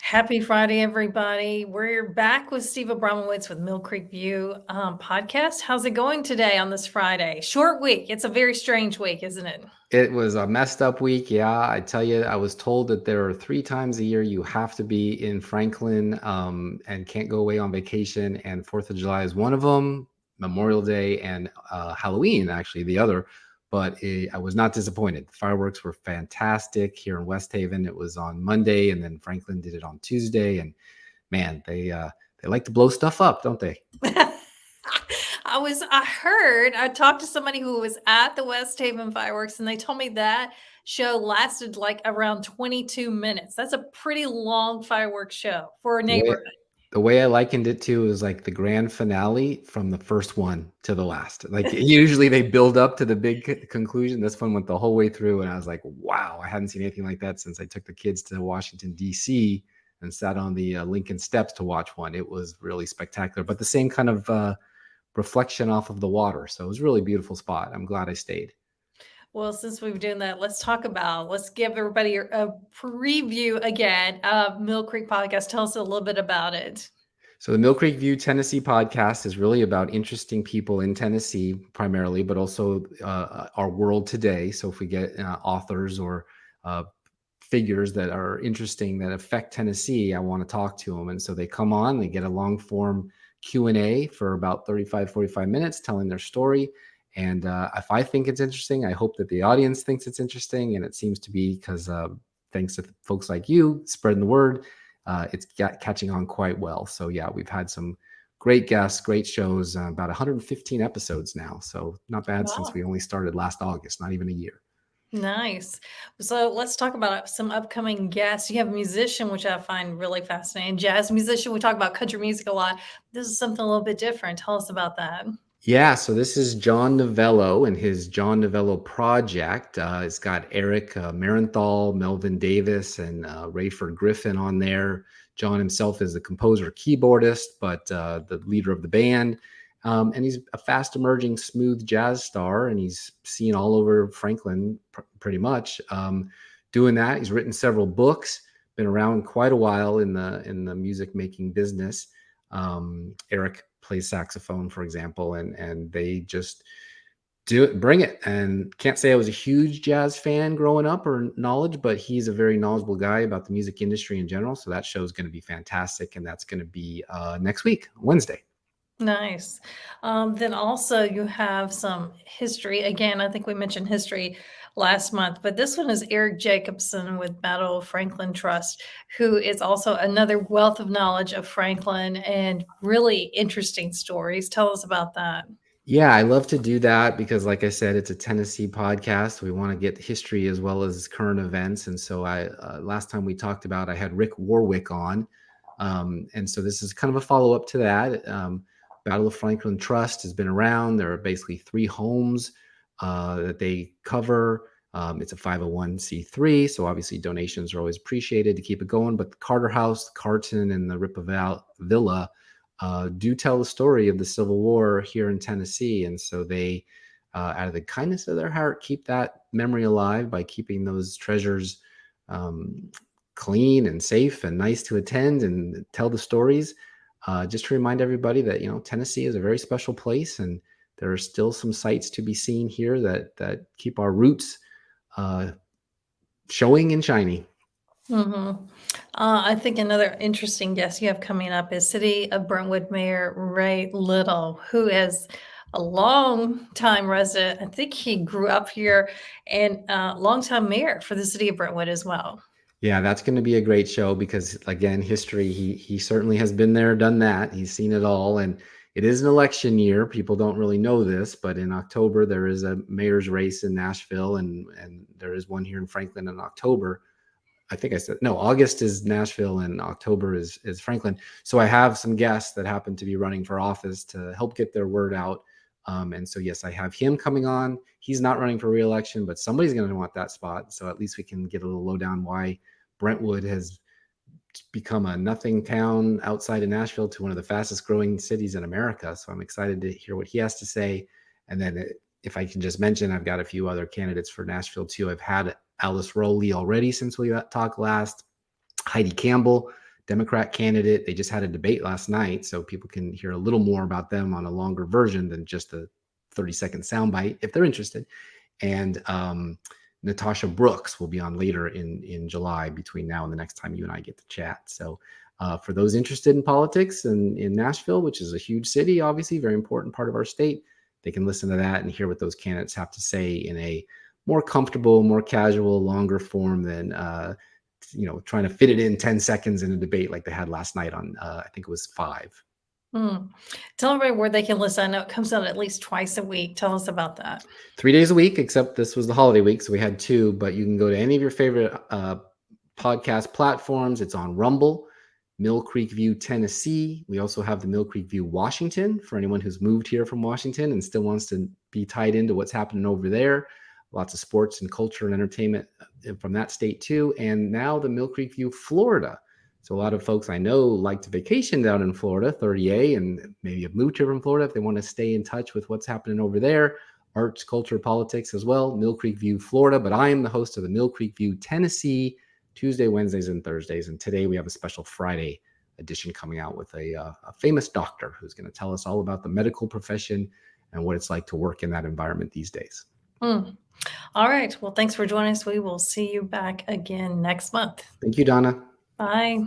Happy Friday, everybody. We're back with Steve Abramowicz with Mill Creek View podcast. How's it going today on this Friday? Short week. It's a very strange week, isn't it? It was a messed up week. Yeah, I tell you, I was told that there are 3 times a year you have to be in Franklin and can't go away on vacation. And 4th of July is one of them, Memorial Day and Halloween, actually, the other. But I was not disappointed. The fireworks were fantastic here in West Haven. It was on Monday, and then Franklin did it on Tuesday. And man, they like to blow stuff up, don't they? I talked to somebody who was at the West Haven fireworks and they told me that show lasted like around 22 minutes. That's a pretty long fireworks show for a The way, neighborhood. the way I likened it to is like the grand finale from the first one to the last. Like usually they build up to the big conclusion. This one went the whole way through, and I was like, wow, I hadn't seen anything like that since I took the kids to Washington, D.C. and sat on the Lincoln Steps to watch one. It was really spectacular, but the same kind of reflection off of the water. So it was a really beautiful spot. I'm glad I stayed. Well, since we've done that, let's give everybody a preview again of Mill Creek Podcast. Tell us a little bit about it. So the Mill Creek View Tennessee podcast is really about interesting people in Tennessee primarily, but also our world today. So if we get authors or figures that are interesting that affect Tennessee, I want to talk to them. And so they come on, they get a long form Q&A for about 35, 45 minutes telling their story. And if I think it's interesting, I hope that the audience thinks it's interesting. And it seems to be because thanks to folks like you spreading the word, it's catching on quite well. So yeah, we've had some great guests, great shows, about 115 episodes now. So not bad since we only started last August, not even a year. Nice. So let's talk about some upcoming guests. You have a musician, which I find really fascinating. Jazz musician. We talk about country music a lot. This is something a little bit different. Tell us about that. Yeah, so this is John Novello and his John Novello project. It's got Eric Marenthal, Melvin Davis, and Rayford Griffin on there. John himself is the composer, keyboardist, but the leader of the band. And he's a fast emerging smooth jazz star, and he's seen all over Franklin pretty much doing that. He's written several books, been around quite a while in the music making business. Eric plays saxophone, for example, and they just bring it. And can't say I was a huge jazz fan growing up or knowledge, but he's a very knowledgeable guy about the music industry in general. So that show is going to be fantastic, and that's going to be next week, Wednesday. Nice. Then also you have some history. Again, I think we mentioned history last month, but this one is Eric Jacobson with Battle of Franklin Trust, who is also another wealth of knowledge of Franklin and really interesting stories. Tell us about that. Yeah, I love to do that because, like I said, it's a Tennessee podcast. We want to get history as well as current events. And so last time we talked about, I had Rick Warwick on. And so this is kind of a follow-up to that. Battle of Franklin Trust has been around. There are basically 3 homes that they cover. It's a 501c3, so obviously donations are always appreciated to keep it going. But the Carter House, Carton, and the Ripa Villa do tell the story of the Civil War here in Tennessee. And so they, out of the kindness of their heart, keep that memory alive by keeping those treasures clean and safe and nice to attend and tell the stories. Just to remind everybody that, Tennessee is a very special place, and there are still some sights to be seen here that keep our roots showing and shiny. Mm-hmm. I think another interesting guest you have coming up is City of Brentwood Mayor Ray Little, who is a long-time resident. I think he grew up here and longtime mayor for the city of Brentwood as well. Yeah, that's going to be a great show because, again, history, he certainly has been there, done that. He's seen it all. And it is an election year. People don't really know this, but in October, there is a mayor's race in Nashville, and there is one here in Franklin in October. I think I said, no, August is Nashville and October is Franklin. So I have some guests that happen to be running for office to help get their word out. And so, yes, I have him coming on. He's not running for re-election, but somebody's going to want that spot. So at least we can get a little lowdown why Brentwood has become a nothing town outside of Nashville to one of the fastest growing cities in America. So I'm excited to hear what he has to say. And then if I can just mention, I've got a few other candidates for Nashville too. I've had Alice Rowley already since we talked last, Heidi Campbell, Democrat candidate. They just had a debate last night, so people can hear a little more about them on a longer version than just a 30-second soundbite if they're interested. And Natasha Brooks will be on later in July between now and the next time you and I get to chat. So for those interested in politics and in Nashville, which is a huge city, obviously, very important part of our state, they can listen to that and hear what those candidates have to say in a more comfortable, more casual, longer form than trying to fit it in 10 seconds in a debate like they had last night on I think it was 5. Tell everybody where they can listen. I know it comes out at least twice a week. Tell us about that. 3 days a week, except this was the holiday week, so we had 2. But you can go to any of your favorite podcast platforms. It's on Rumble, Mill Creek View, Tennessee. We also have the Mill Creek View, Washington, for anyone who's moved here from Washington and still wants to be tied into what's happening over there. Lots of sports and culture and entertainment from that state too. And now the Mill Creek View, Florida. So a lot of folks I know like to vacation down in Florida, 30A, and maybe have moved here from Florida if they want to stay in touch with what's happening over there. Arts, culture, politics as well. Mill Creek View, Florida. But I am the host of the Mill Creek View, Tennessee, Tuesday, Wednesdays, and Thursdays. And today we have a special Friday edition coming out with a famous doctor who's going to tell us all about the medical profession and what it's like to work in that environment these days. All right. Well, thanks for joining us. We will see you back again next month. Thank you, Donna. Bye.